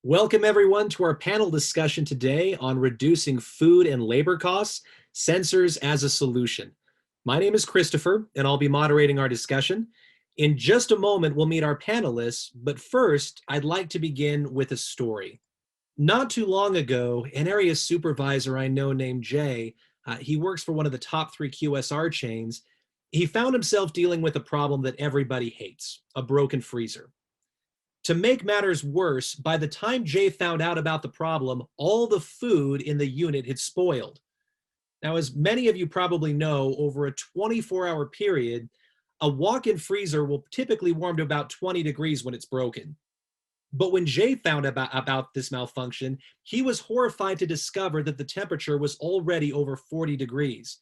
Welcome everyone to our panel discussion today on reducing food and labor costs, sensors as a solution. My name is Christopher, and I'll be moderating our discussion. In just a moment, we'll meet our panelists, but first, I'd like to begin with a story. Not too long ago, an area supervisor I know named Jay, he works for one of the top 3 QSR chains. He found himself dealing with a problem that everybody hates, a broken freezer. To make matters worse, by the time Jay found out about the problem, all the food in the unit had spoiled. Now, as many of you probably know, over a 24-hour period, a walk-in freezer will typically warm to about 20 degrees when it's broken. But when Jay found about this malfunction, he was horrified to discover that the temperature was already over 40 degrees.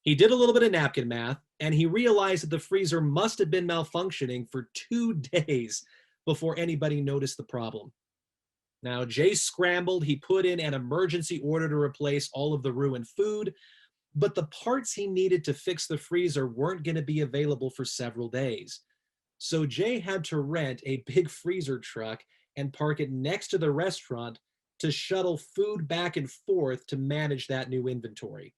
He did a little bit of napkin math, and he realized that the freezer must have been malfunctioning for 2 days before anybody noticed the problem. Now, Jay scrambled. He put in an emergency order to replace all of the ruined food, but the parts he needed to fix the freezer weren't going to be available for several days. So Jay had to rent a big freezer truck and park it next to the restaurant to shuttle food back and forth to manage that new inventory.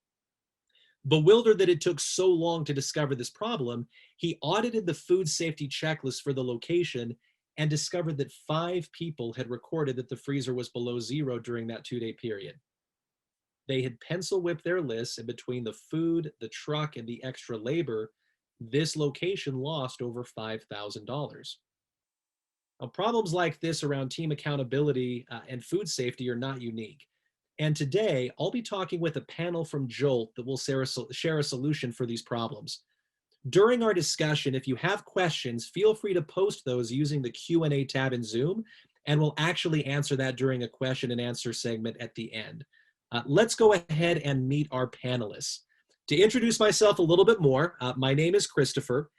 Bewildered that it took so long to discover this problem, he audited the food safety checklist for the location and discovered that 5 people had recorded that the freezer was below zero during that 2-day period. They had pencil whipped their lists, and between the food, the truck, and the extra labor, this location lost over $5,000. Now, problems like this around team accountability and food safety are not unique. And today, I'll be talking with a panel from Jolt that will share a solution for these problems. During our discussion, if you have questions, feel free to post those using the Q&A tab in Zoom, and we'll actually answer that during a question and answer segment at the end. Let's go ahead and meet our panelists. To introduce myself a little bit more, my name is Christopher,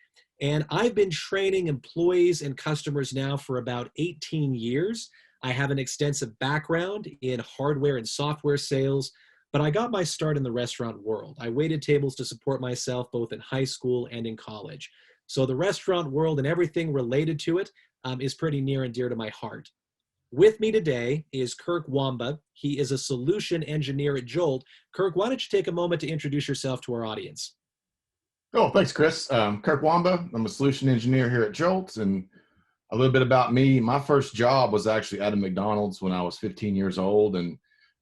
and I've been training employees and customers now for about 18 years. I have an extensive background in hardware and software sales, but I got my start in the restaurant world. I waited tables to support myself both in high school and in college. So the restaurant world and everything related to it is pretty near and dear to my heart. With me today is Kirk Wamba. He is a solution engineer at Jolt. Kirk, why don't you take a moment to introduce yourself to our audience? Oh, thanks, Chris. Kirk Wamba. I'm a solution engineer here at Jolt, and a little bit about me. My first job was actually at a McDonald's when I was 15 years old, and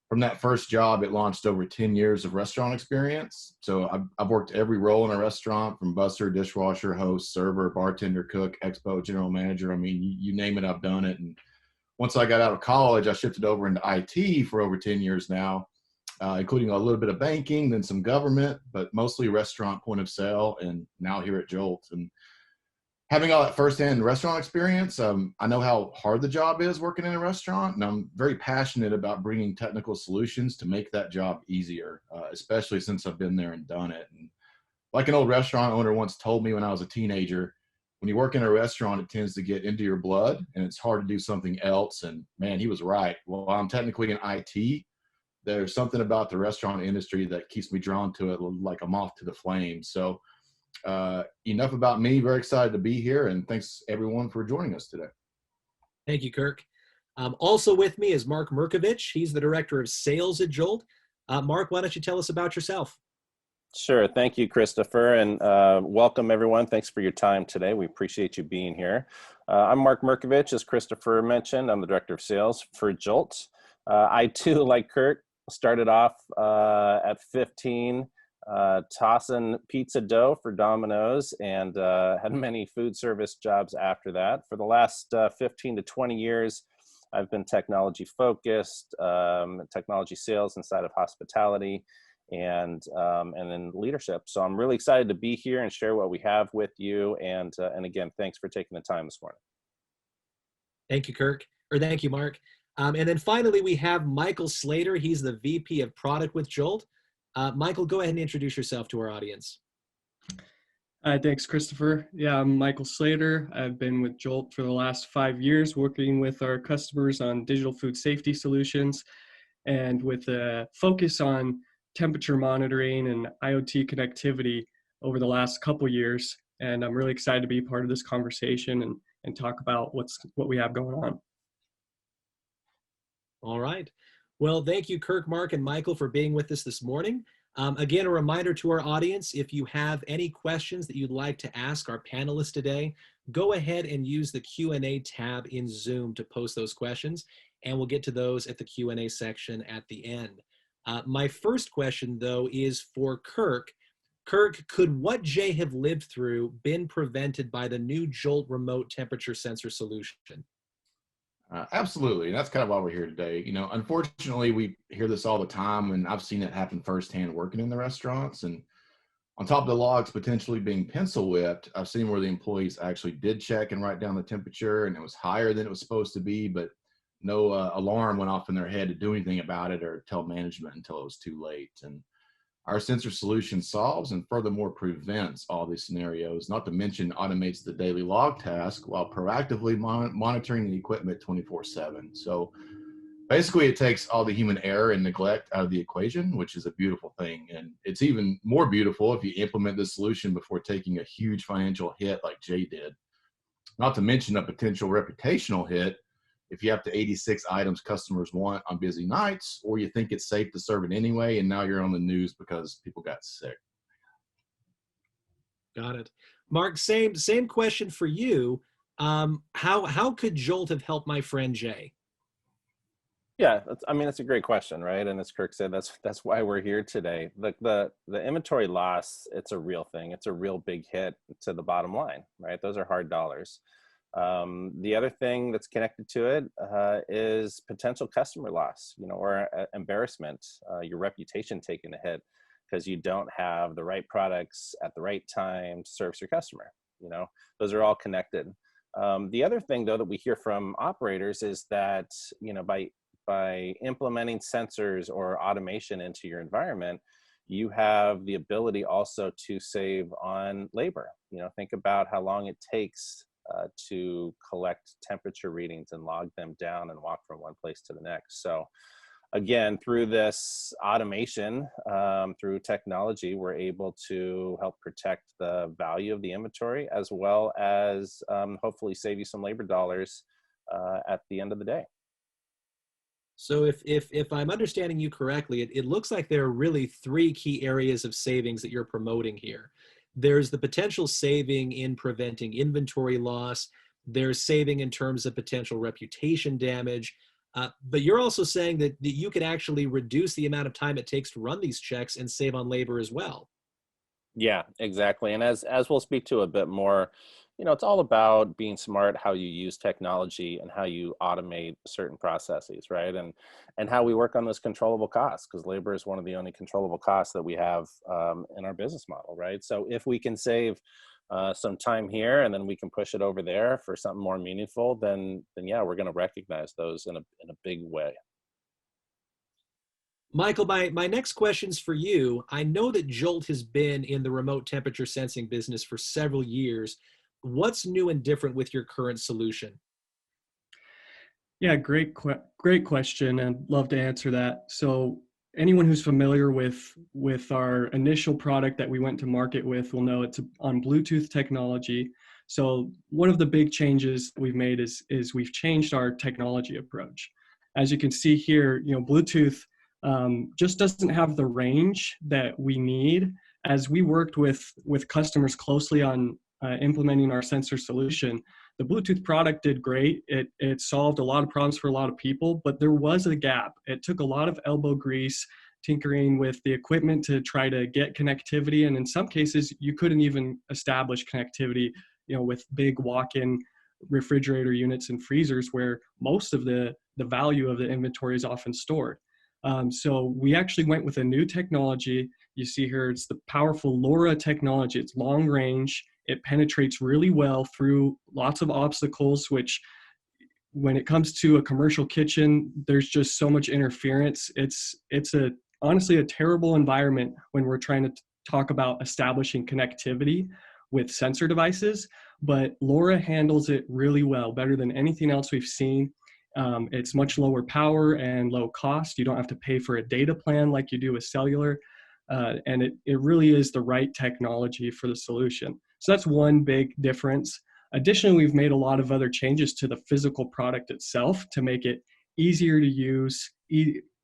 from that first job, it launched over 10 years of restaurant experience. So I've worked every role in a restaurant, from busser, dishwasher, host, server, bartender, cook, expo, general manager. I mean, you name it, I've done it. And once I got out of college, I shifted over into IT for over 10 years now, including a little bit of banking, then some government, but mostly restaurant point of sale, and now here at Jolt. And having all that firsthand restaurant experience, I know how hard the job is working in a restaurant, and I'm very passionate about bringing technical solutions to make that job easier, especially since I've been there and done it. And like an old restaurant owner once told me when I was a teenager, when you work in a restaurant, it tends to get into your blood, and it's hard to do something else. And man, he was right. While I'm technically in IT, there's something about the restaurant industry that keeps me drawn to it like a moth to the flame. So enough about me. Very excited to be here, and thanks everyone for joining us today. Thank you, Kirk. Also with me is Mark Merkovich. He's the Director of Sales at Jolt. Mark, why don't you tell us about yourself? Sure. Thank you, Christopher, and welcome everyone. Thanks for your time today. We appreciate you being here. I'm Mark Merkovich, as Christopher mentioned. I'm the Director of Sales for Jolt. I too, like Kirk, started off at 15 tossing pizza dough for Domino's, and had many food service jobs after that. For the last 15 to 20 years, I've been technology focused, technology sales inside of hospitality, and in leadership. So I'm really excited to be here and share what we have with you. And again, thanks for taking the time this morning. Thank you, Kirk, or thank you, Mark. And then finally, we have Michael Slater. He's the VP of Product with Jolt. Michael, go ahead and introduce yourself to our audience. Thanks, Christopher. Yeah, I'm Michael Slater. I've been with Jolt for the last 5 years, working with our customers on digital food safety solutions, and with a focus on temperature monitoring and IoT connectivity over the last couple years. And I'm really excited to be part of this conversation and talk about what we have going on. All right. Well, thank you, Kirk, Mark, and Michael, for being with us this morning. Again, a reminder to our audience, if you have any questions that you'd like to ask our panelists today, go ahead and use the Q&A tab in Zoom to post those questions, and we'll get to those at the Q&A section at the end. My first question, though, is for Kirk. Kirk, could what Jay have lived through been prevented by the new Jolt remote temperature sensor solution? Absolutely. And that's kind of why we're here today. You know, unfortunately, we hear this all the time, and I've seen it happen firsthand working in the restaurants. And on top of the logs potentially being pencil whipped, I've seen where the employees actually did check and write down the temperature, and it was higher than it was supposed to be, but no alarm went off in their head to do anything about it or tell management until it was too late. And our sensor solution solves and furthermore prevents all these scenarios, not to mention automates the daily log task while proactively monitoring the equipment 24/7. So basically it takes all the human error and neglect out of the equation, which is a beautiful thing. And it's even more beautiful if you implement this solution before taking a huge financial hit like Jay did. Not to mention a potential reputational hit if you have to 86 items customers want on busy nights, or you think it's safe to serve it anyway, and now you're on the news because people got sick. Got it. Mark, same question for you. How could Jolt have helped my friend Jay? Yeah, I mean, that's a great question, right? And as Kirk said, that's why we're here today. The inventory loss, it's a real thing. It's a real big hit to the bottom line, right? Those are hard dollars. The other thing that's connected to it is potential customer loss, you know, or embarrassment, your reputation taking a hit because you don't have the right products at the right time to service your customer. You know, those are all connected. The other thing, though, that we hear from operators is that, you know, by implementing sensors or automation into your environment, you have the ability also to save on labor. You know, think about how long it takes to collect temperature readings and log them down and walk from one place to the next. So again, through this automation, through technology, we're able to help protect the value of the inventory as well as hopefully save you some labor dollars at the end of the day. So if I'm understanding you correctly, it looks like there are really three key areas of savings that you're promoting here. There's the potential saving in preventing inventory loss. There's saving in terms of potential reputation damage. But you're also saying that you can actually reduce the amount of time it takes to run these checks and save on labor as well. Yeah, exactly. And as we'll speak to a bit more, you know, it's all about being smart, how you use technology and how you automate certain processes, right? And how we work on those controllable costs, because labor is one of the only controllable costs that we have in our business model, right? So if we can save some time here and then we can push it over there for something more meaningful, then yeah, we're going to recognize those in a big way. Michael, my next question's for you. I know that Jolt has been in the remote temperature sensing business for several years. What's new and different with your current solution? Yeah, great question, and love to answer that. So anyone who's familiar with our initial product that we went to market with will know it's on Bluetooth technology. So one of the big changes we've made is we've changed our technology approach. As you can see here, you know, Bluetooth just doesn't have the range that we need. As we worked with customers closely on implementing our sensor solution, the Bluetooth product did great. It solved a lot of problems for a lot of people, but there was a gap. It took a lot of elbow grease, tinkering with the equipment to try to get connectivity. And in some cases, you couldn't even establish connectivity, you know, with big walk-in refrigerator units and freezers where most of the value of the inventory is often stored. So we actually went with a new technology. You see here, it's the powerful LoRa technology. It's long range. It penetrates really well through lots of obstacles, which when it comes to a commercial kitchen, there's just so much interference. It's honestly a terrible environment when we're trying to talk about establishing connectivity with sensor devices, but LoRa handles it really well, better than anything else we've seen. It's much lower power and low cost. You don't have to pay for a data plan like you do with cellular. And it really is the right technology for the solution. So that's one big difference. Additionally, we've made a lot of other changes to the physical product itself to make it easier to use,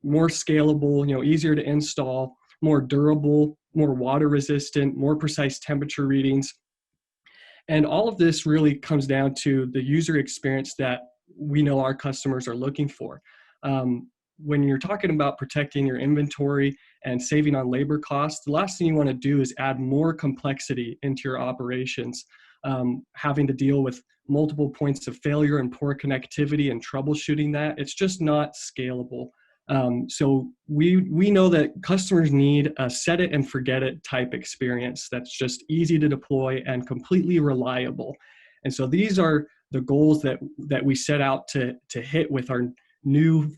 more scalable, easier to install, more durable, more water resistant, more precise temperature readings. And all of this really comes down to the user experience that we know our customers are looking for. When you're talking about protecting your inventory and saving on labor costs, the last thing you want to do is add more complexity into your operations, having to deal with multiple points of failure and poor connectivity and troubleshooting that. It's just not scalable. So we know that customers need a set it and forget it type experience that's just easy to deploy and completely reliable. And so these are the goals that we set out to hit with our new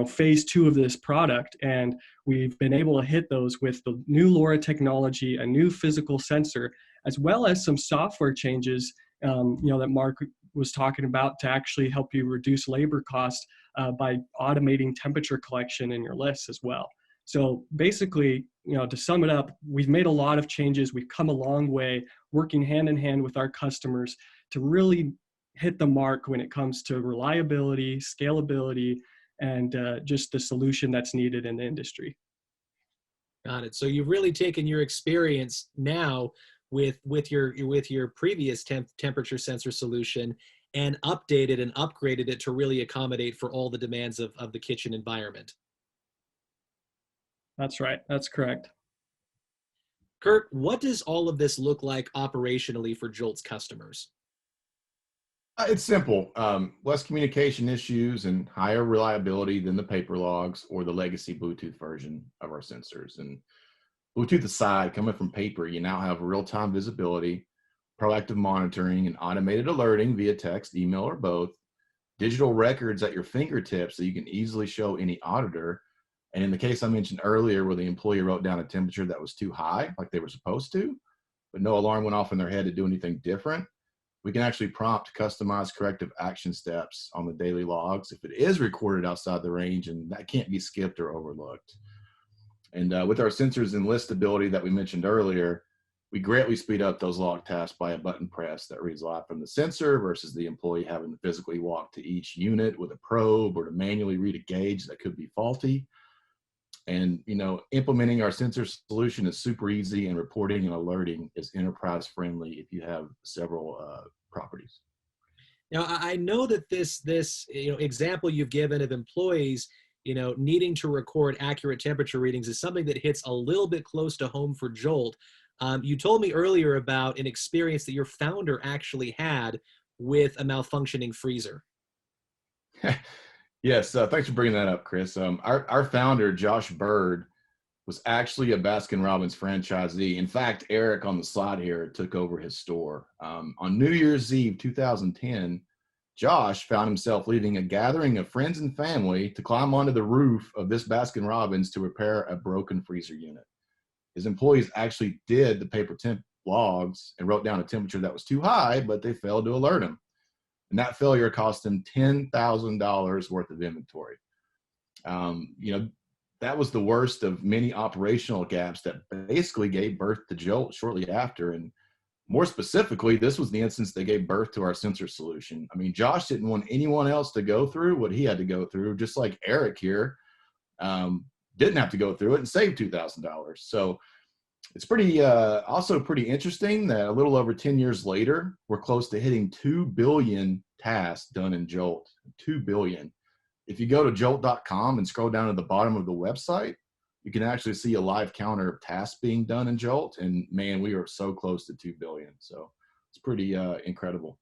phase 2 of this product, and we've been able to hit those with the new LoRa technology, a new physical sensor, as well as some software changes that Mark was talking about to actually help you reduce labor costs by automating temperature collection in your lists as well. So basically, to sum it up, we've made a lot of changes. We've come a long way working hand in hand with our customers to really hit the mark when it comes to reliability, scalability, and just the solution that's needed in the industry. Got it. So you've really taken your experience now with your previous temperature sensor solution and updated and upgraded it to really accommodate for all the demands of the kitchen environment. That's right. That's correct. Kurt, what does all of this look like operationally for Jolt's customers? It's simple. Less communication issues and higher reliability than the paper logs or the legacy Bluetooth version of our sensors. And Bluetooth aside, coming from paper, you now have real-time visibility, proactive monitoring, and automated alerting via text, email, or both, digital records at your fingertips so you can easily show any auditor. And in the case I mentioned earlier where the employee wrote down a temperature that was too high, like they were supposed to, but no alarm went off in their head to do anything different, we can actually prompt customized corrective action steps on the daily logs if it is recorded outside the range, and that can't be skipped or overlooked. And with our sensors and list ability that we mentioned earlier, we greatly speed up those log tasks by a button press that reads live from the sensor versus the employee having to physically walk to each unit with a probe or to manually read a gauge that could be faulty. And, implementing our sensor solution is super easy, and reporting and alerting is enterprise friendly if you have several properties. Now, I know that this example you've given of employees, needing to record accurate temperature readings is something that hits a little bit close to home for Jolt. You told me earlier about an experience that your founder actually had with a malfunctioning freezer. Yes, thanks for bringing that up, Chris. Our founder, Josh Bird, was actually a Baskin-Robbins franchisee. In fact, Eric on the slide here took over his store. On New Year's Eve 2010, Josh found himself leading a gathering of friends and family to climb onto the roof of this Baskin-Robbins to repair a broken freezer unit. His employees actually did the paper temp logs and wrote down a temperature that was too high, but they failed to alert him. And that failure cost him $10,000 worth of inventory. That was the worst of many operational gaps that basically gave birth to Jolt shortly after. And more specifically, this was the instance that gave birth to our sensor solution. I mean, Josh didn't want anyone else to go through what he had to go through, just like Eric here didn't have to go through it and saved $2,000. So it's also pretty interesting that a little over 10 years later, we're close to hitting 2 billion tasks done in Jolt. 2 billion. If you go to jolt.com and scroll down to the bottom of the website, you can actually see a live counter of tasks being done in Jolt. And man, we are so close to 2 billion. So it's pretty incredible.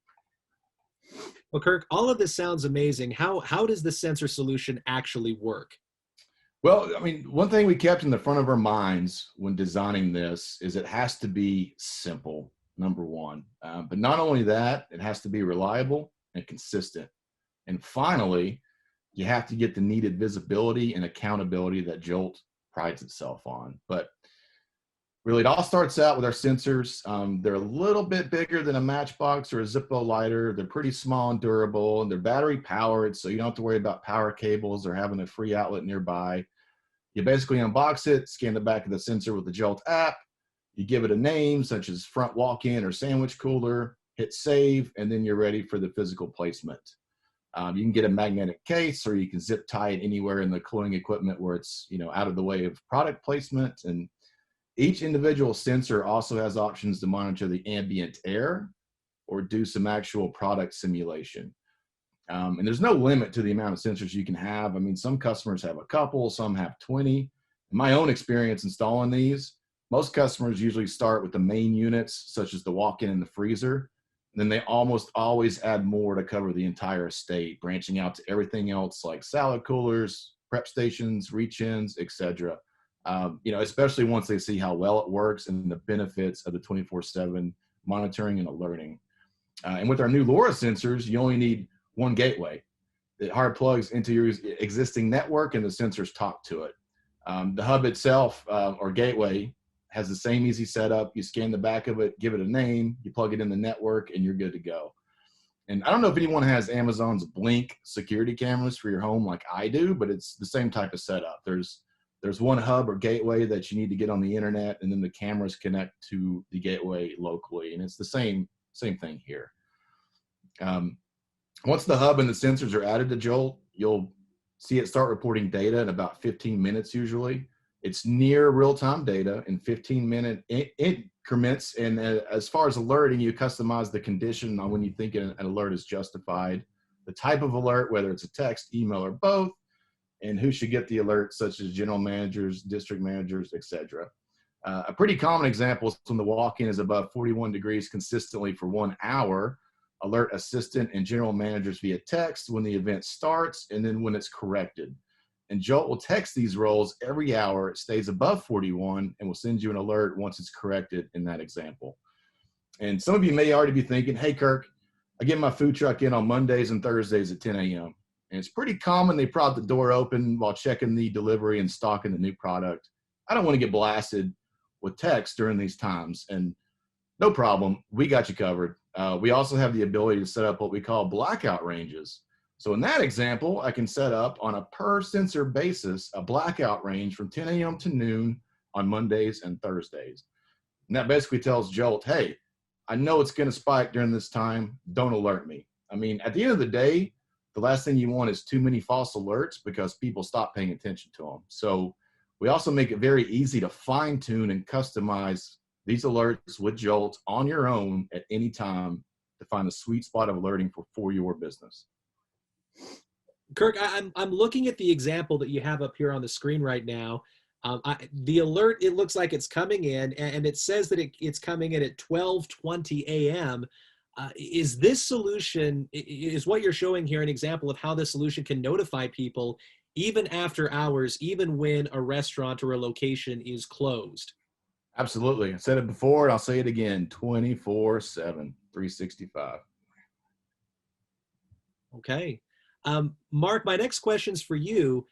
Well, Kirk, all of this sounds amazing. How does the sensor solution actually work? Well, I mean, one thing we kept in the front of our minds when designing this is it has to be simple, number one. But not only that, it has to be reliable and consistent. And finally, you have to get the needed visibility and accountability that Jolt prides itself on. But really, it all starts out with our sensors. They're a little bit bigger than a Matchbox or a Zippo lighter. They're pretty small and durable, and they're battery powered, so you don't have to worry about power cables or having a free outlet nearby. You basically unbox it, scan the back of the sensor with the Jolt app. You give it a name such as front walk-in or sandwich cooler, hit save, and then you're ready for the physical placement. You can get a magnetic case, or you can zip tie it anywhere in the cooling equipment where it's, out of the way of product placement. And each individual sensor also has options to monitor the ambient air or do some actual product simulation. And there's no limit to the amount of sensors you can have. I mean, some customers have a couple, some have 20. In my own experience installing these, most customers usually start with the main units, such as the walk-in and the freezer. And then they almost always add more to cover the entire estate, branching out to everything else like salad coolers, prep stations, reach-ins, etc. Especially once they see how well it works and the benefits of the 24/7 monitoring and alerting. And with our new LoRa sensors, you only need one gateway. It hard plugs into your existing network and the sensors talk to it. The hub itself, or gateway, has the same easy setup. You scan the back of it, give it a name, you plug it in the network, and you're good to go. And I don't know if anyone has Amazon's Blink security cameras for your home like I do, but it's the same type of setup. There's one hub or gateway that you need to get on the internet, and then the cameras connect to the gateway locally. And it's the same thing here. Once the hub and the sensors are added to Jolt, you'll see it start reporting data in about 15 minutes usually. It's near real-time data in 15-minute increments. And as far as alerting, you customize the condition on when you think an alert is justified, the type of alert, whether it's a text, email, or both, and who should get the alert, such as general managers, district managers, etc. A pretty common example is when the walk-in is above 41 degrees consistently for 1 hour. Alert assistant and general managers via text when the event starts and then when it's corrected. And Jolt will text these roles every hour. It stays above 41 and will send you an alert once it's corrected in that example. And some of you may already be thinking, hey, Kirk, I get my food truck in on Mondays and Thursdays at 10 a.m. And it's pretty common they prod the door open while checking the delivery and stocking the new product. I don't want to get blasted with text during these times. And no problem, we got you covered. We also have the ability to set up what we call blackout ranges. So in that example, I can set up on a per sensor basis a blackout range from 10 a.m. to noon on Mondays and Thursdays. And that basically tells Jolt, hey, I know it's going to spike during this time. Don't alert me. I mean, at the end of the day, the last thing you want is too many false alerts because people stop paying attention to them. So we also make it very easy to fine tune and customize these alerts with Jolt on your own at any time to find the sweet spot of alerting for your business. Kirk, I'm looking at the example that you have up here on the screen right now. The alert, it looks like it's coming in, and it says that it's coming in at 12:20 a.m. Is this solution, is what you're showing here an example of how this solution can notify people even after hours, even when a restaurant or a location is closed? Absolutely. I said it before and I'll say it again, 24/7, 365. Okay. Mark, my next question's for you.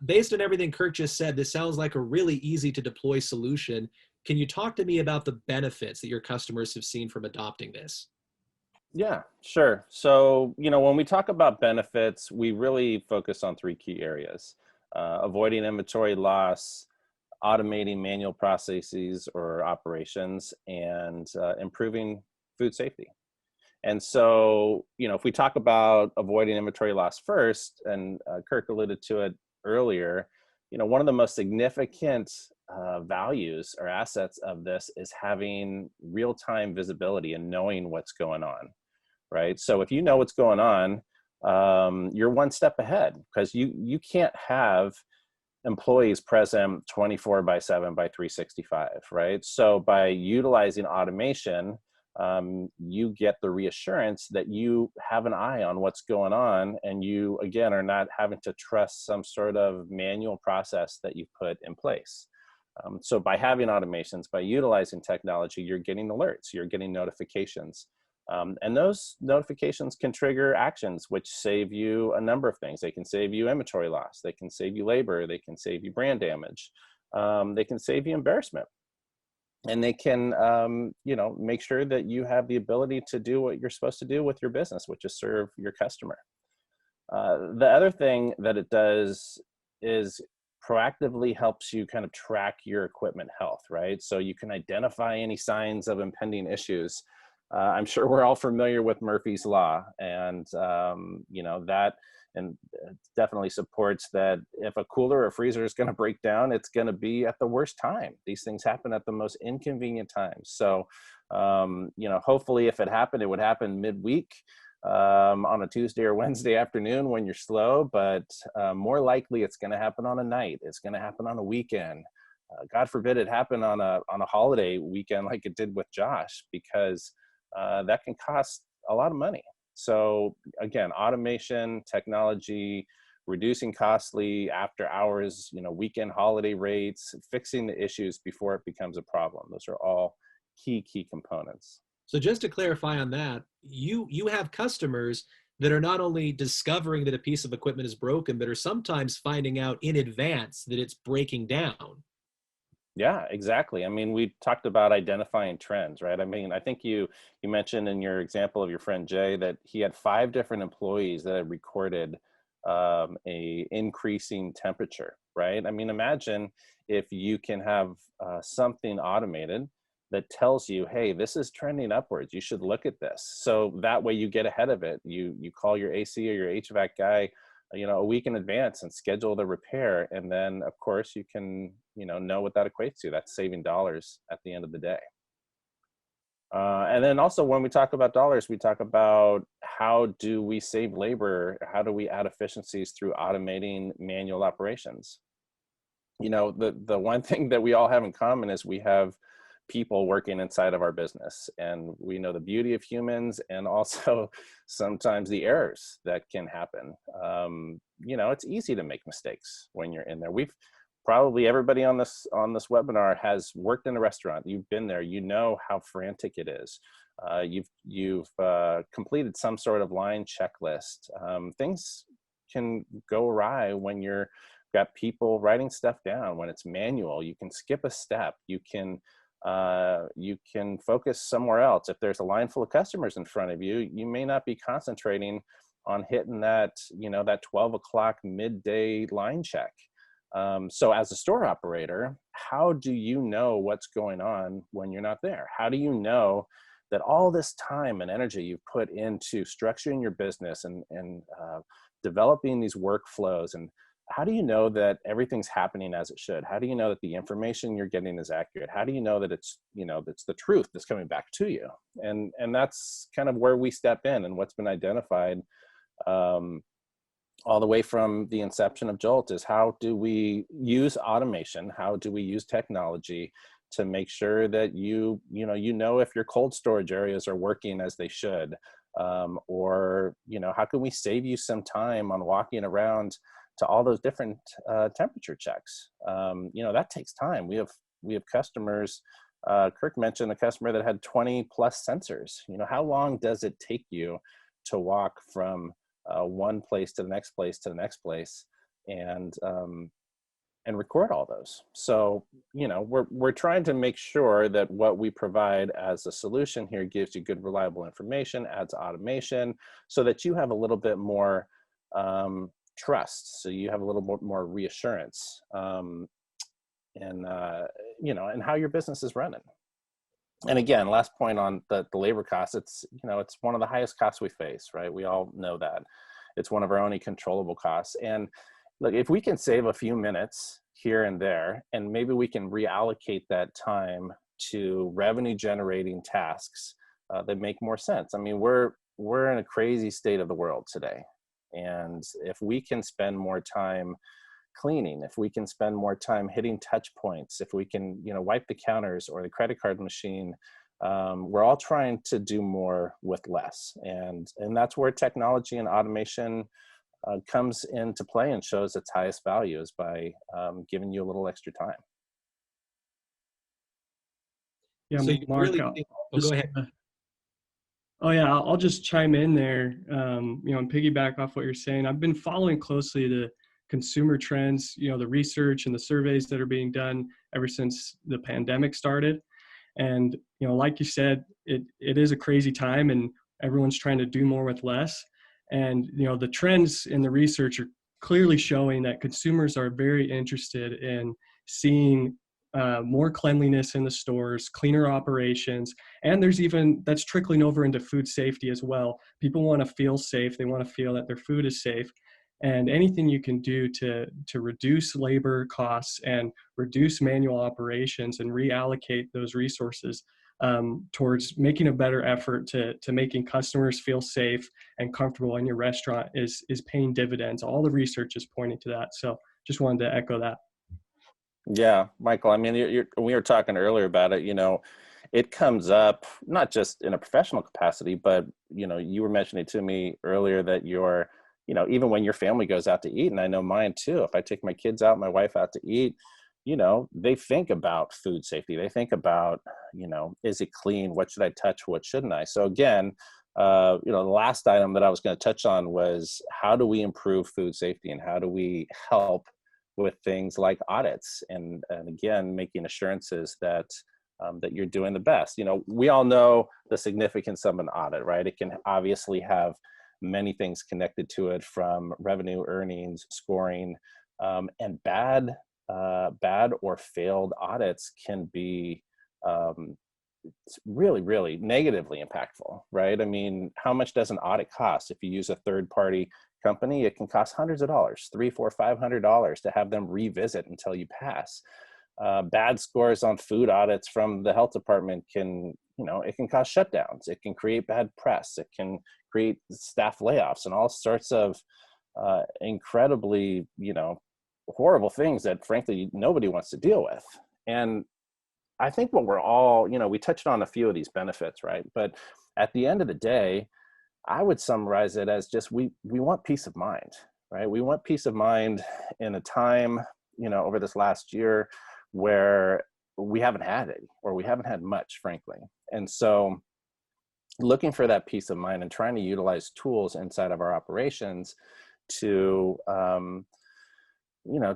Based on everything Kirk just said, this sounds like a really easy to deploy solution. Can you talk to me about the benefits that your customers have seen from adopting this? Yeah, sure. So, when we talk about benefits, we really focus on three key areas: avoiding inventory loss, automating manual processes or operations, and improving food safety. And so, if we talk about avoiding inventory loss first, and Kirk alluded to it earlier, one of the most significant values or assets of this is having real-time visibility and knowing what's going on, right? So if you know what's going on, you're one step ahead, because you can't have employees present 24/7 by 365, right? So by utilizing automation, you get the reassurance that you have an eye on what's going on, and you, again, are not having to trust some sort of manual process that you put in place. So by having automations, by utilizing technology, you're getting alerts, you're getting notifications. And those notifications can trigger actions which save you a number of things. They can save you inventory loss, they can save you labor, they can save you brand damage, they can save you embarrassment. And they can, make sure that you have the ability to do what you're supposed to do with your business, which is serve your customer. The other thing that it does is proactively helps you kind of track your equipment health, right? So you can identify any signs of impending issues. I'm sure we're all familiar with Murphy's Law, and that and definitely supports that if a cooler or freezer is going to break down, it's going to be at the worst time. These things happen at the most inconvenient times. So, hopefully if it happened, it would happen midweek on a Tuesday or Wednesday afternoon when you're slow, but more likely it's going to happen on a night. It's going to happen on a weekend. God forbid it happen on a holiday weekend like it did with Josh, because that can cost a lot of money. So again, automation, technology, reducing costly after hours, weekend holiday rates, fixing the issues before it becomes a problem. Those are all key components. So just to clarify on that, you have customers that are not only discovering that a piece of equipment is broken, but are sometimes finding out in advance that it's breaking down. Yeah, exactly. I mean, we talked about identifying trends, right? I mean, I think you mentioned in your example of your friend Jay that he had 5 different employees that had recorded a increasing temperature, right? I mean, imagine if you can have something automated that tells you, hey, this is trending upwards. You should look at this. So that way you get ahead of it. You call your AC or your HVAC guy a week in advance and schedule the repair. And then of course you can, know what that equates to. That's saving dollars at the end of the day. And then also when we talk about dollars, we talk about how do we save labor? How do we add efficiencies through automating manual operations? The one thing that we all have in common is we have people working inside of our business, and we know the beauty of humans and also sometimes the errors that can happen. It's easy to make mistakes when you're in there. We've probably, everybody on this webinar has worked in a restaurant. You've been there, how frantic it is. You've completed some sort of line checklist. Things can go awry when you're got people writing stuff down. When it's manual, you can skip a step. You can focus somewhere else. If there's a line full of customers in front of you, you may not be concentrating on hitting that 12 o'clock midday line check. So as a store operator, how do you know what's going on when you're not there? How do you know that all this time and energy you've put into structuring your business and developing these workflows, and how do you know that everything's happening as it should? How do you know that the information you're getting is accurate? How do you know that it's the truth that's coming back to you? And that's kind of where we step in, and what's been identified all the way from the inception of Jolt is how do we use automation? How do we use technology to make sure that you know if your cold storage areas are working as they should, or how can we save you some time on walking around to all those different temperature checks? That takes time. We have customers. Kirk mentioned a customer that had 20 plus sensors. How long does it take you to walk from one place to the next place to the next place and record all those? So we're trying to make sure that what we provide as a solution here gives you good, reliable information, adds automation, so that you have a little bit more trust, so you have a little more reassurance, and how your business is running. And again, last point on the labor costs, it's one of the highest costs we face, right? We all know that. It's one of our only controllable costs. And look, if we can save a few minutes here and there, and maybe we can reallocate that time to revenue generating tasks that make more sense. I mean, we're in a crazy state of the world today. And if we can spend more time cleaning, if we can spend more time hitting touch points, if we can, wipe the counters or the credit card machine, we're all trying to do more with less. And that's where technology and automation comes into play and shows its highest value, is by giving you a little extra time. Yeah, So you Mark, really go ahead. Oh yeah, I'll just chime in there, and piggyback off what you're saying. I've been following closely the consumer trends, the research and the surveys that are being done ever since the pandemic started. And, like you said, it is a crazy time, and everyone's trying to do more with less. And, the trends in the research are clearly showing that consumers are very interested in seeing more cleanliness in the stores, cleaner operations, and there's even that's trickling over into food safety as well. People want to feel safe. They want to feel that their food is safe. And anything you can do to reduce labor costs and reduce manual operations and reallocate those resources towards making a better effort to making customers feel safe and comfortable in your restaurant is paying dividends. All the research is pointing to that. So just wanted to echo that. Yeah, Michael, I mean, we were talking earlier about it, it comes up not just in a professional capacity, but, you were mentioning to me earlier that even when your family goes out to eat, and I know mine too, if I take my kids out, my wife out to eat, they think about food safety. They think about, is it clean? What should I touch? What shouldn't I? So again, the last item that I was going to touch on was how do we improve food safety and how do we help with things like audits and again, making assurances that that you're doing the best. We all know the significance of an audit, right? It can obviously have many things connected to it, from revenue, earnings, scoring, and bad or failed audits can be really, really negatively impactful, right? I mean, how much does an audit cost? If you use a third-party company, it can cost hundreds of dollars, $300, $400, $500 to have them revisit until you pass. Bad scores on food audits from the health department it can cause shutdowns. It can create bad press. It can create staff layoffs and all sorts of incredibly, horrible things that frankly nobody wants to deal with. And I think what we're all, we touched on a few of these benefits, right? But at the end of the day, I would summarize it as just we want peace of mind, right? We want peace of mind in a time, over this last year where we haven't had it, or we haven't had much, frankly. And so looking for that peace of mind and trying to utilize tools inside of our operations to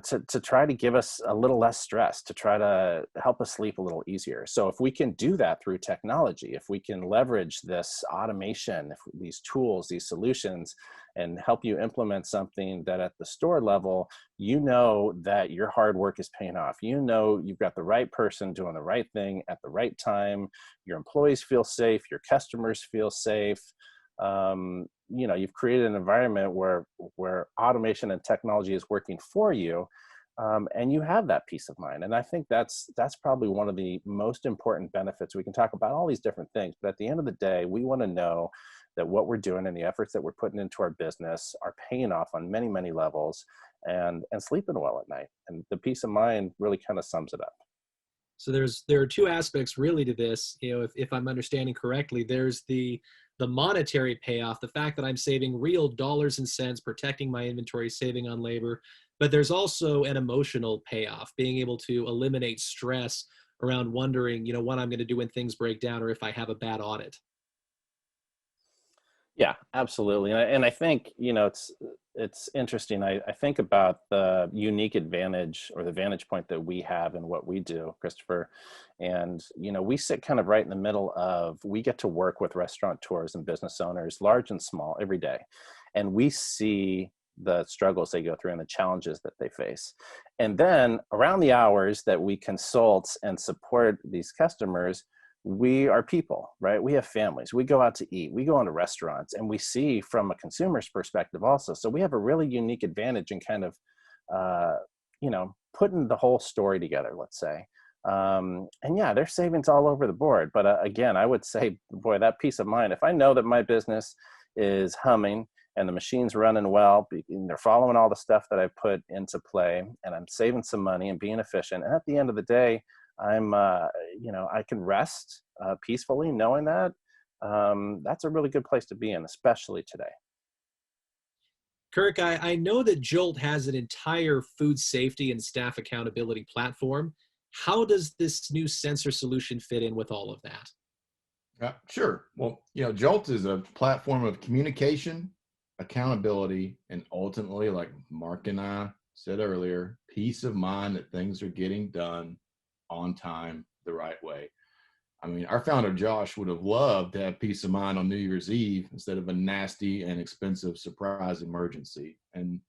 to try to give us a little less stress, to try to help us sleep a little easier. So if we can do that through technology, if we can leverage this automation, these tools, these solutions, and help you implement something that at the store level, that your hard work is paying off. You've got the right person doing the right thing at the right time. Your employees feel safe, your customers feel safe. You've created an environment where automation and technology is working for you, and you have that peace of mind. And I think that's probably one of the most important benefits. We can talk about all these different things, but at the end of the day, we want to know that what we're doing and the efforts that we're putting into our business are paying off on many, many levels, and sleeping well at night. And the peace of mind really kind of sums it up. So there are two aspects really to this. If I'm understanding correctly, there's the monetary payoff, the fact that I'm saving real dollars and cents, protecting my inventory, saving on labor. But there's also an emotional payoff, being able to eliminate stress around wondering, what I'm going to do when things break down or if I have a bad audit. Yeah, absolutely. And I think, it's interesting. I think about the unique advantage or the vantage point that we have in what we do, Christopher. And, we sit kind of right in the middle of, we get to work with restaurateurs and business owners, large and small, every day. And we see the struggles they go through and the challenges that they face. And then around the hours that we consult and support these customers, we are people, right? We have families. We go out to eat. We go into restaurants, and we see from a consumer's perspective also. So we have a really unique advantage in kind of, putting the whole story together, let's say. And yeah, there's savings all over the board. But again, I would say, boy, that peace of mind, if I know that my business is humming and the machine's running well, and they're following all the stuff that I put into play, and I'm saving some money and being efficient. And at the end of the day, I can rest peacefully knowing that. That's a really good place to be in, especially today. Kirk, I know that Jolt has an entire food safety and staff accountability platform. How does this new sensor solution fit in with all of that? Sure. Well, Jolt is a platform of communication, accountability, and ultimately, like Mark and I said earlier, peace of mind that things are getting done on time, the right way. I mean, our founder, Josh, would have loved to have peace of mind on New Year's Eve instead of a nasty and expensive surprise emergency. And,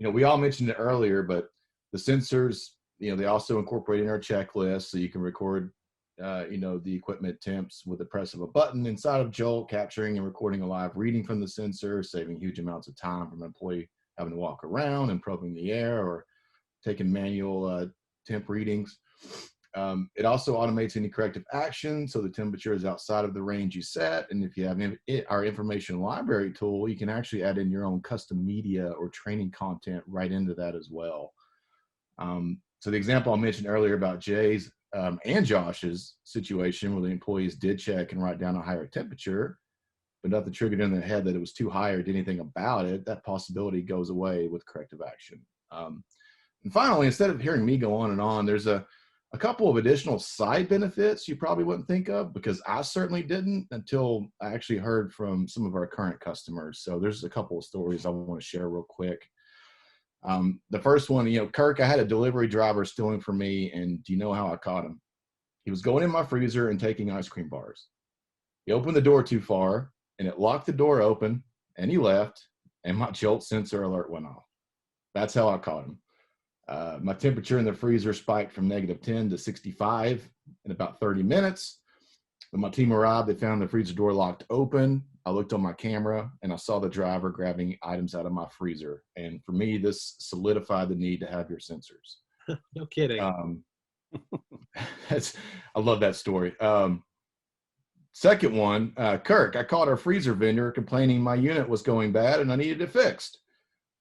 we all mentioned it earlier, but the sensors, They also incorporate in our checklist so you can record, the equipment temps with the press of a button inside of Jolt, capturing and recording a live reading from the sensor, saving huge amounts of time from an employee having to walk around and probing the air or taking manual temp readings. It also automates any corrective action, so the temperature is outside of the range you set. And if you have our information library tool, you can actually add in your own custom media or training content right into that as well. So the example I mentioned earlier about Jay's and Josh's situation, where the employees did check and write down a higher temperature, but nothing triggered in their head that it was too high or did anything about it, that possibility goes away with corrective action. And finally, instead of hearing me go on and on, there's a couple of additional side benefits you probably wouldn't think of, because I certainly didn't until I actually heard from some of our current customers. So there's a couple of stories I want to share real quick. The first one, Kirk, I had a delivery driver stealing from me, and do you know how I caught him? He was going in my freezer and taking ice cream bars. He opened the door too far, and it locked the door open, and he left, and my Jolt sensor alert went off. That's how I caught him. My temperature in the freezer spiked from -10 to 65 in about 30 minutes. When my team arrived, they found the freezer door locked open. I looked on my camera and I saw the driver grabbing items out of my freezer. And for me, this solidified the need to have your sensors. No kidding. I love that story. Second one, Kirk, I called our freezer vendor complaining my unit was going bad and I needed it fixed.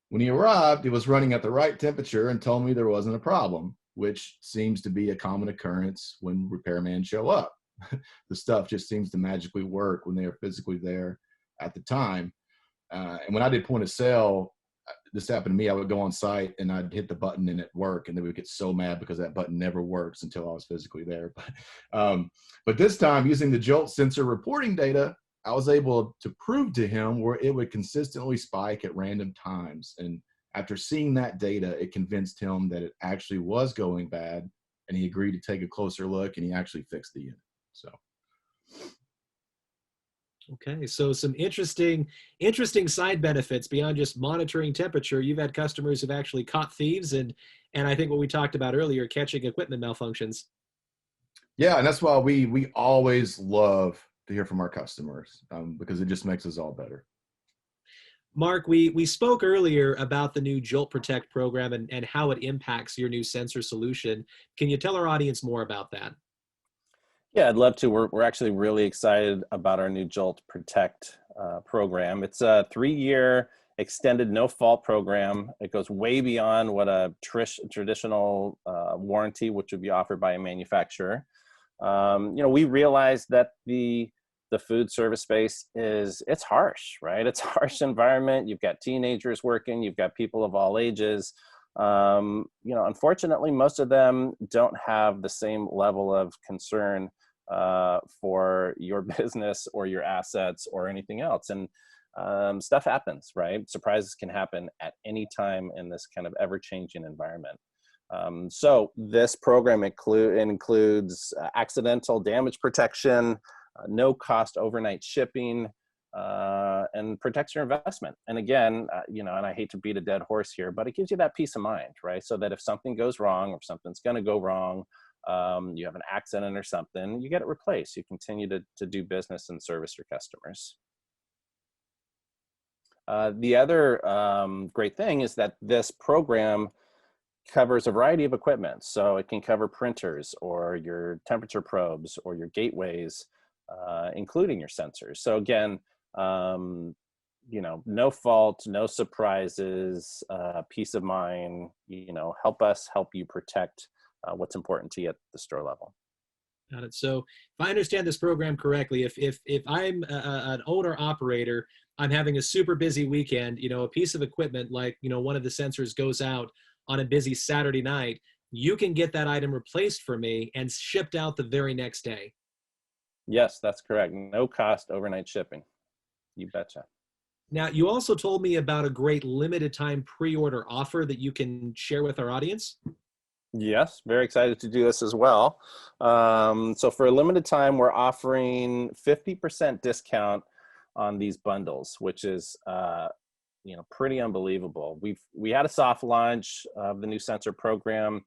When he arrived, it was running at the right temperature and told me there wasn't a problem, which seems to be a common occurrence when repairmen show up. The stuff just seems to magically work when they are physically there at the time. And when I did point of sale, this happened to me. I would go on site and I'd hit the button and it worked, and they would get so mad because that button never works until I was physically there. But this time, using the Jolt sensor reporting data, I was able to prove to him where it would consistently spike at random times. And after seeing that data, it convinced him that it actually was going bad, and he agreed to take a closer look, and he actually fixed the unit. So. Okay, so some interesting side benefits beyond just monitoring temperature. You've had customers who've actually caught thieves, and I think what we talked about earlier, catching equipment malfunctions. Yeah, and that's why we always love to hear from our customers, because it just makes us all better. Mark, we spoke earlier about the new Jolt Protect program and how it impacts your new sensor solution. Can you tell our audience more about that? Yeah, I'd love to. We're actually really excited about our new Jolt Protect program. It's a 3-year extended no-fault program. It goes way beyond what a traditional warranty, which would be offered by a manufacturer. We realize that the food service space it's harsh, right? It's a harsh environment. You've got teenagers working. You've got people of all ages. Unfortunately, most of them don't have the same level of concern for your business or your assets or anything else. And stuff happens, right? Surprises can happen at any time in this kind of ever-changing environment. So this program includes accidental damage protection, no-cost overnight shipping, and protects your investment. And again, and I hate to beat a dead horse here, but it gives you that peace of mind, right? So that if something goes wrong or if something's going to go wrong, you have an accident or something, you get it replaced. You continue to do business and service your customers. The other great thing is that this program covers a variety of equipment. So it can cover printers or your temperature probes or your gateways, including your sensors. So again, no fault, no surprises, peace of mind, help us help you protect what's important to you at the store level. Got it. So if I understand this program correctly, if I'm an owner operator, I'm having a super busy weekend, a piece of equipment like, one of the sensors goes out on a busy Saturday night, you can get that item replaced for me and shipped out the very next day. Yes, that's correct. No cost overnight shipping. You betcha. Now, you also told me about a great limited time pre-order offer that you can share with our audience. Yes, very excited to do this as well. So for a limited time, we're offering 50% discount on these bundles, which is pretty unbelievable. We had a soft launch of the new sensor program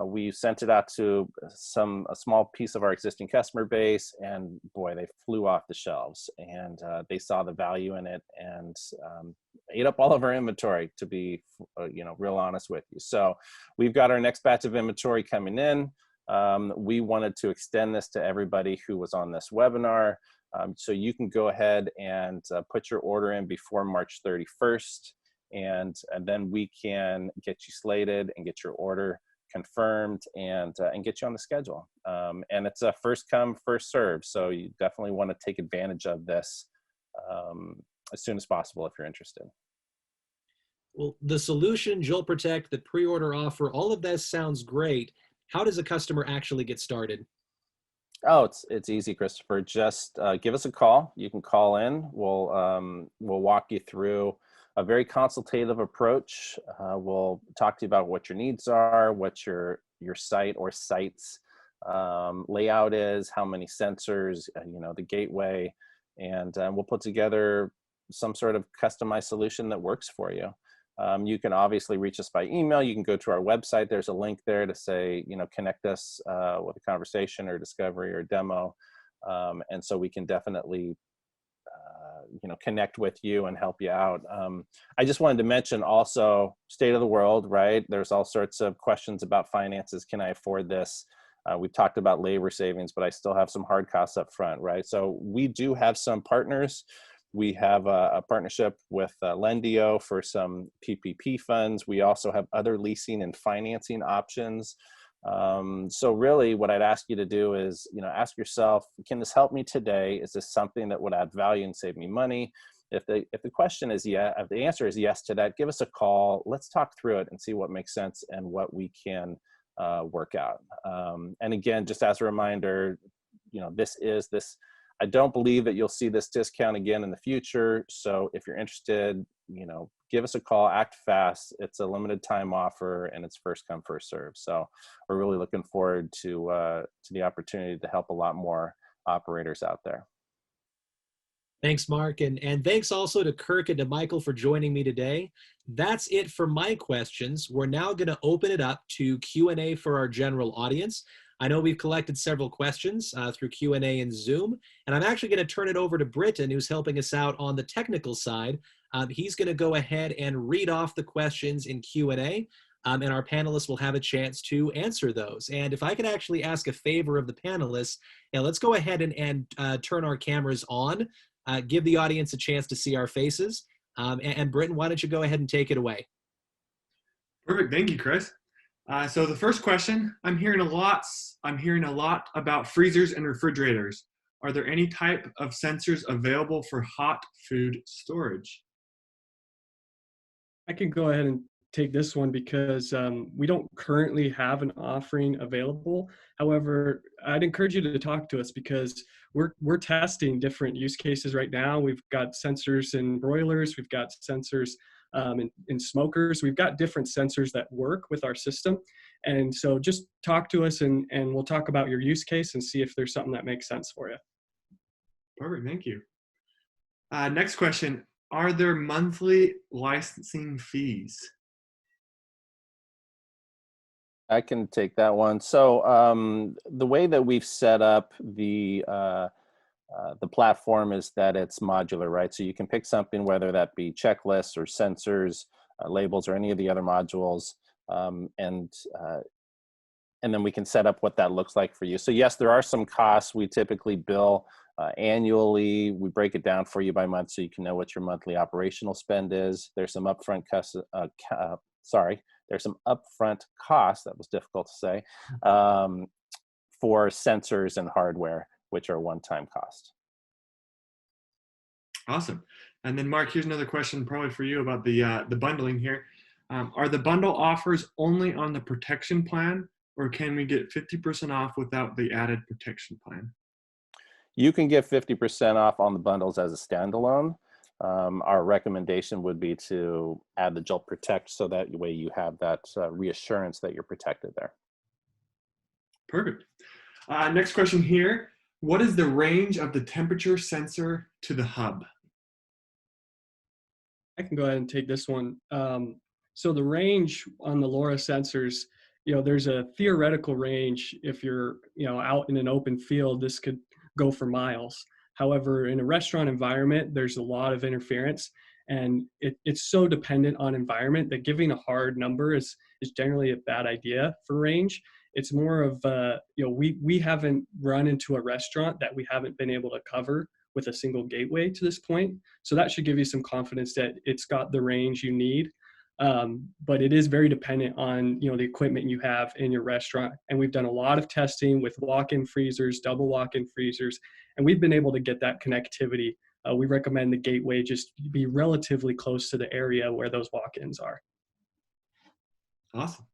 We sent it out to a small piece of our existing customer base, and boy, they flew off the shelves, and they saw the value in it, and ate up all of our inventory, to be real honest with you. So we've got our next batch of inventory coming in. We wanted to extend this to everybody who was on this webinar. So you can go ahead and put your order in before March 31st, and then we can get you slated and get your order confirmed and get you on the schedule. And it's a first come, first serve. So you definitely want to take advantage of this as soon as possible if you're interested. Well, the solution, Jolt Protect, the pre-order offer, all of that sounds great. How does a customer actually get started? Oh, it's easy, Christopher. Just give us a call. You can call in. We'll walk you through a very consultative approach. We'll talk to you about what your needs are, what your site or sites layout is, how many sensors, the gateway, and we'll put together some sort of customized solution that works for you. You can obviously reach us by email. You can go to our website. There's a link there to say, connect us with a conversation or discovery or demo. And so we can definitely, connect with you and help you out. I just wanted to mention also state of the world, right? There's all sorts of questions about finances. Can I afford this? We've talked about labor savings, but I still have some hard costs up front, right? So we do have some partners. We have a partnership with Lendio for some PPP funds. We also have other leasing and financing options. So really what I'd ask you to do is, ask yourself, can this help me today? Is this something that would add value and save me money? If the question is yes, if the answer is yes to that, give us a call. Let's talk through it and see what makes sense and what we can work out. And again, just as a reminder, I don't believe that you'll see this discount again in the future. So if you're interested, give us a call, act fast. It's a limited time offer and it's first come, first serve. So we're really looking forward to the opportunity to help a lot more operators out there. Thanks, Mark. And thanks also to Kirk and to Michael for joining me today. That's it for my questions. We're now going to open it up to Q&A for our general audience. I know we've collected several questions through Q&A in Zoom, and I'm actually going to turn it over to Britton, who's helping us out on the technical side. He's going to go ahead and read off the questions in Q&A, and our panelists will have a chance to answer those. And if I could actually ask a favor of the panelists, let's go ahead and turn our cameras on, give the audience a chance to see our faces. And Britton, why don't you go ahead and take it away? Perfect. Thank you, Chris. So the first question, I'm hearing a lot about freezers and refrigerators. Are there any type of sensors available for hot food storage? I can go ahead and take this one because we don't currently have an offering available. However, I'd encourage you to talk to us because we're testing different use cases right now. We've got sensors in broilers, we've got sensors in smokers. We've got different sensors that work with our system. And so just talk to us and we'll talk about your use case and see if there's something that makes sense for you. Perfect, thank you. Next question, are there monthly licensing fees? I can take that one. So the way that we've set up the platform is that it's modular, right? So you can pick something, whether that be checklists or sensors, labels, or any of the other modules, and then we can set up what that looks like for you. So yes, there are some costs. We typically bill annually. We break it down for you by month so you can know what your monthly operational spend is. There's some upfront there's some upfront costs, that was difficult to say, for sensors and hardware, which are one-time cost. Awesome. And then Mark, here's another question probably for you about the bundling here. Are the bundle offers only on the protection plan, or can we get 50% off without the added protection plan? You can get 50% off on the bundles as a standalone. Our recommendation would be to add the Jolt Protect so that way you have that reassurance that you're protected there. Perfect. Next question here. What is the range of the temperature sensor to the hub? I can go ahead and take this one. So the range on the LoRa sensors there's a theoretical range. If you're, out in an open field, this could go for miles. However, in a restaurant environment, there's a lot of interference, and it's so dependent on environment that giving a hard number is generally a bad idea for range. It's more of, we haven't run into a restaurant that we haven't been able to cover with a single gateway to this point. So that should give you some confidence that it's got the range you need. But it is very dependent on, the equipment you have in your restaurant. And we've done a lot of testing with walk-in freezers, double walk-in freezers, and we've been able to get that connectivity. We recommend the gateway just be relatively close to the area where those walk-ins are. Awesome.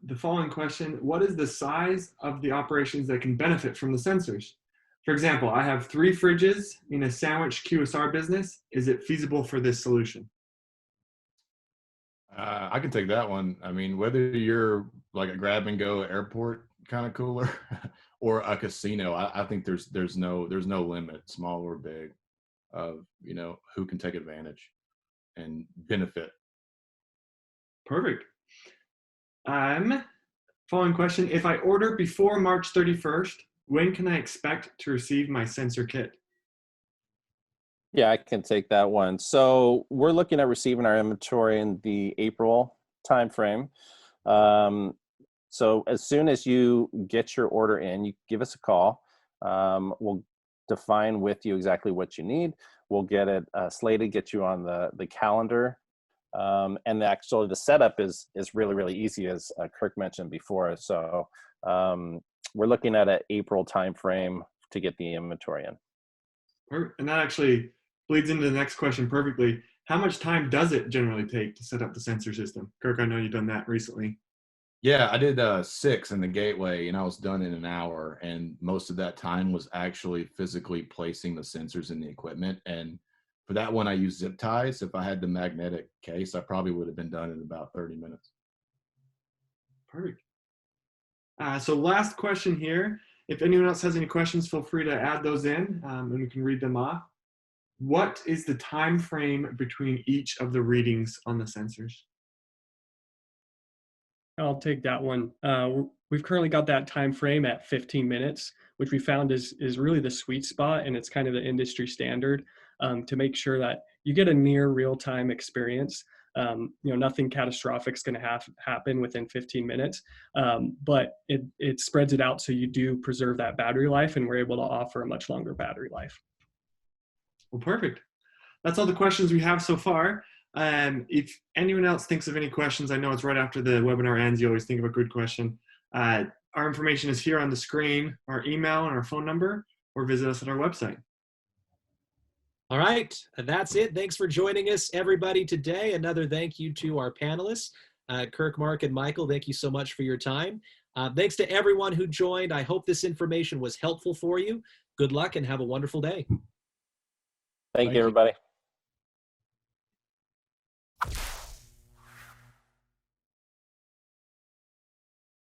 The following question, what is the size of the operations that can benefit from the sensors? For example, I have 3 fridges in a sandwich QSR business. Is it feasible for this solution? I can take that one. I mean, whether you're like a grab and go airport kind of cooler or a casino, I think there's no limit, small or big, of who can take advantage and benefit. Perfect. Following question, if I order before March 31st, when can I expect to receive my sensor kit? Yeah, I can take that one. So we're looking at receiving our inventory in the April timeframe. So as soon as you get your order in, you give us a call. We'll define with you exactly what you need. We'll get it slated, get you on the calendar. And actually the setup is really, really easy, as Kirk mentioned before. So we're looking at an April timeframe to get the inventory in. Perfect. And that actually bleeds into the next question perfectly. How much time does it generally take to set up the sensor system? Kirk, I know you've done that recently. Yeah, I did 6 in the gateway, and I was done in an hour. And most of that time was actually physically placing the sensors in the equipment. And for that one, I used zip ties. If I had the magnetic case, I probably would have been done in about 30 minutes. Perfect. So last question here. If anyone else has any questions, feel free to add those in, and we can read them off. What is the time frame between each of the readings on the sensors? I'll take that one. We've currently got that time frame at 15 minutes, which we found is really the sweet spot, and it's kind of the industry standard to make sure that you get a near real-time experience. Nothing catastrophic is going to happen within 15 minutes, but it spreads it out so you do preserve that battery life, and we're able to offer a much longer battery life. Well, perfect. That's all the questions we have so far. If anyone else thinks of any questions, I know it's right after the webinar ends, you always think of a good question. Our information is here on the screen, our email and our phone number, or visit us at our website. All right, that's it. Thanks for joining us, everybody, today. Another thank you to our panelists, Kirk, Mark, and Michael. Thank you so much for your time. Thanks to everyone who joined. I hope this information was helpful for you. Good luck and have a wonderful day. Thank you, everybody.